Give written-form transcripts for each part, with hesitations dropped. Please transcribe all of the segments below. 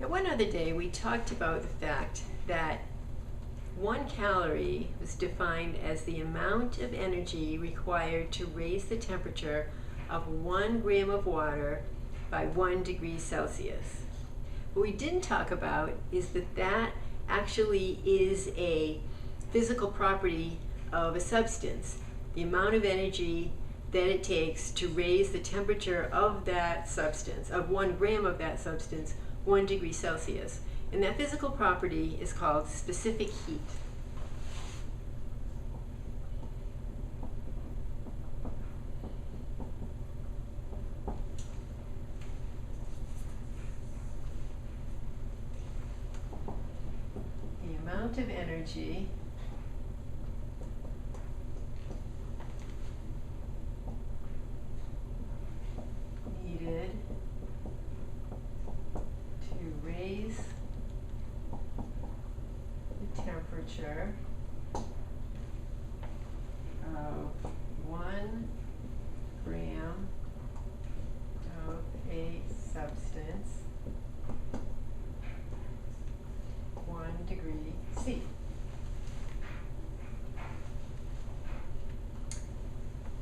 One other day we talked about the fact that 1 calorie was defined as the amount of energy required to raise the temperature of 1 gram of water by 1 degree Celsius. What we didn't talk about is that that actually is a physical property of a substance. The amount of energy that it takes to raise the temperature of that substance, of 1 gram of that substance, 1 degree Celsius. And that physical property is called specific heat. The amount of energy needed to raise the temperature of 1 gram of a substance, 1 degree C.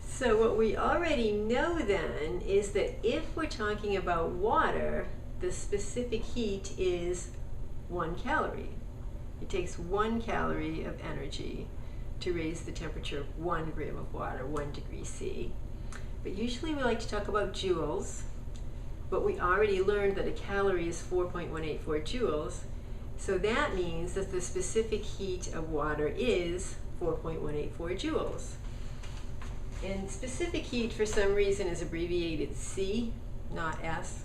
So what we already know then is that if we're talking about water, the specific heat is 1 calorie. It takes 1 calorie of energy to raise the temperature of 1 gram of water, 1 degree C. But usually we like to talk about joules, but we already learned that a calorie is 4.184 joules, so that means that the specific heat of water is 4.184 joules. And specific heat, for some reason, is abbreviated C, not S.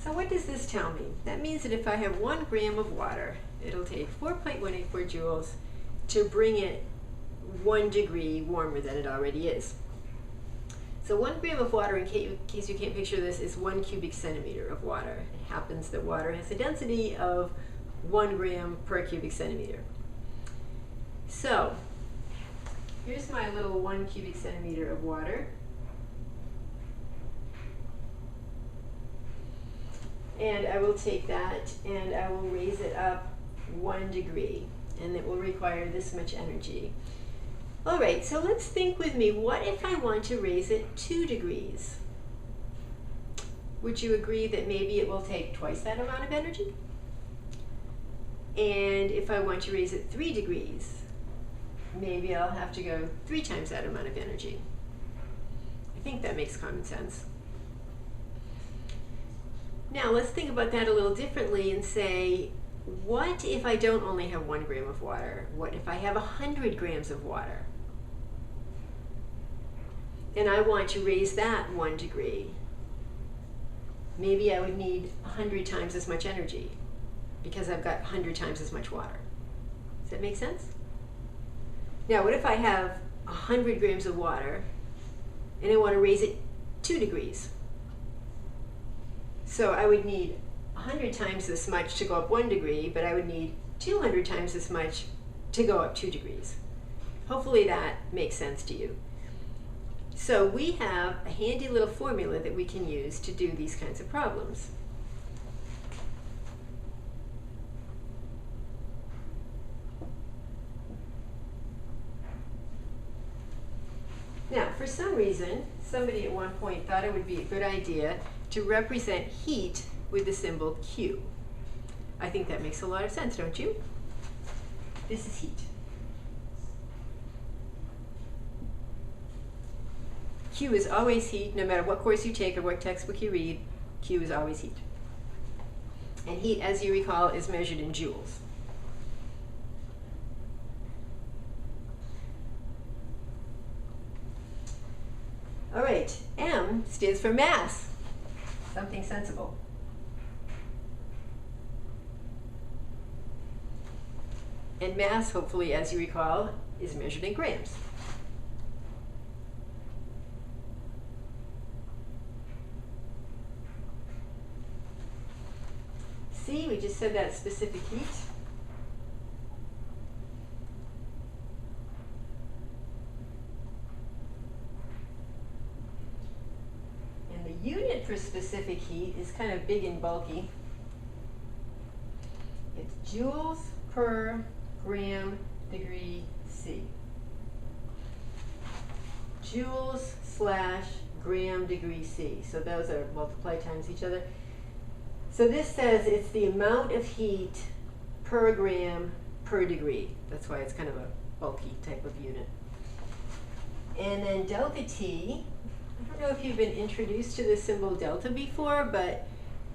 So what does this tell me? That means that if I have 1 gram of water, it'll take 4.184 joules to bring it 1 degree warmer than it already is. So 1 gram of water, in case you can't picture this, is 1 cubic centimeter of water. It happens that water has a density of 1 gram per cubic centimeter. So here's my little 1 cubic centimeter of water. And I will take that and I will raise it up 1 degree, and it will require this much energy. All right, so let's think with me, what if I want to raise it 2 degrees? Would you agree that maybe it will take twice that amount of energy? And if I want to raise it 3 degrees, maybe I'll have to go 3 times that amount of energy. I think that makes common sense. Now let's think about that a little differently and say, what if I don't only have 1 gram of water? What if I have 100 grams of water? And I want to raise that 1 degree. Maybe I would need 100 times as much energy because I've got 100 times as much water. Does that make sense? Now, what if I have 100 grams of water and I want to raise it 2 degrees? So I would need 100 times this much to go up 1 degree, but I would need 200 times as much to go up 2 degrees. Hopefully that makes sense to you. So we have a handy little formula that we can use to do these kinds of problems. Now, for some reason, somebody at one point thought it would be a good idea to represent heat with the symbol Q. I think that makes a lot of sense, don't you? This is heat. Q is always heat, no matter what course you take or what textbook you read, Q is always heat. And heat, as you recall, is measured in joules. All right, M stands for mass, something sensible. And mass, hopefully, as you recall, is measured in grams. See, we just said that specific heat. unit for specific heat is kind of big and bulky. It's joules per gram degree C. Joules slash gram degree C. So those are multiplied times each other. So this says it's the amount of heat per gram per degree. That's why it's kind of a bulky type of unit. And then delta T, I don't know if you've been introduced to the symbol delta before, but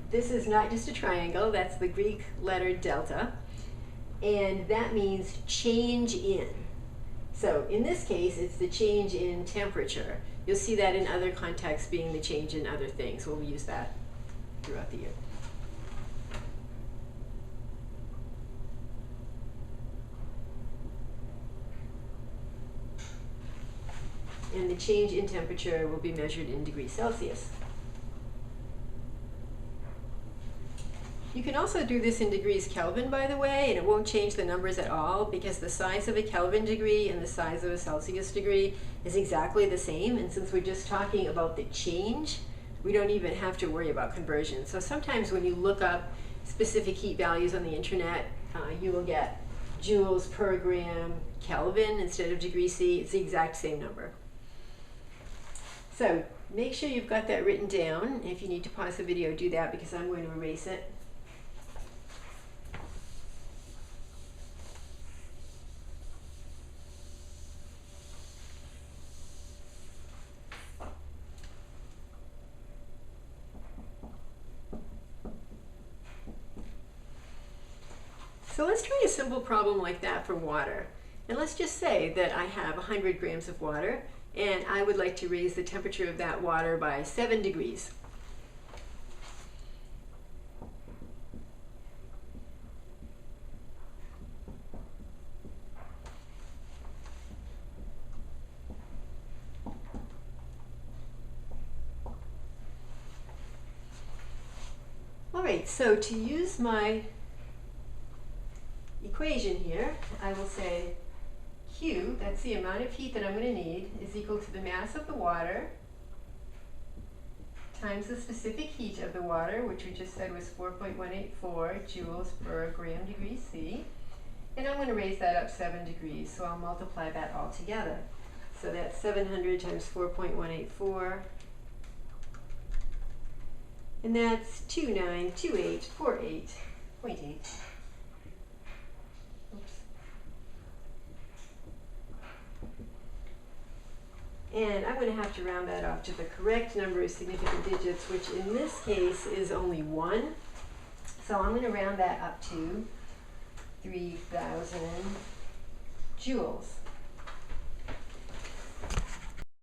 this is not just a triangle, that's the Greek letter delta. And that means change in. So in this case, it's the change in temperature. You'll see that in other contexts being the change in other things. We'll use that throughout the year. And the change in temperature will be measured in degrees Celsius. You can also do this in degrees Kelvin, by the way, and it won't change the numbers at all because the size of a Kelvin degree and the size of a Celsius degree is exactly the same. And since we're just talking about the change, we don't even have to worry about conversion. So sometimes when you look up specific heat values on the internet, you will get joules per gram Kelvin instead of degree C. It's the exact same number. So make sure you've got that written down. If you need to pause the video, do that because I'm going to erase it. So let's try a simple problem like that for water. And let's just say that I have 100 grams of water and I would like to raise the temperature of that water by 7 degrees. All right, so to use my equation here, I will say Q, that's the amount of heat that I'm going to need, is equal to the mass of the water times the specific heat of the water, which we just said was 4.184 joules per gram degree C. And I'm going to raise that up 7 degrees, so I'll multiply that all together. So that's 700 times 4.184, and that's 292848.8. And I'm going to have to round that off to the correct number of significant digits, which in this case is only 1. So I'm going to round that up to 3,000 joules.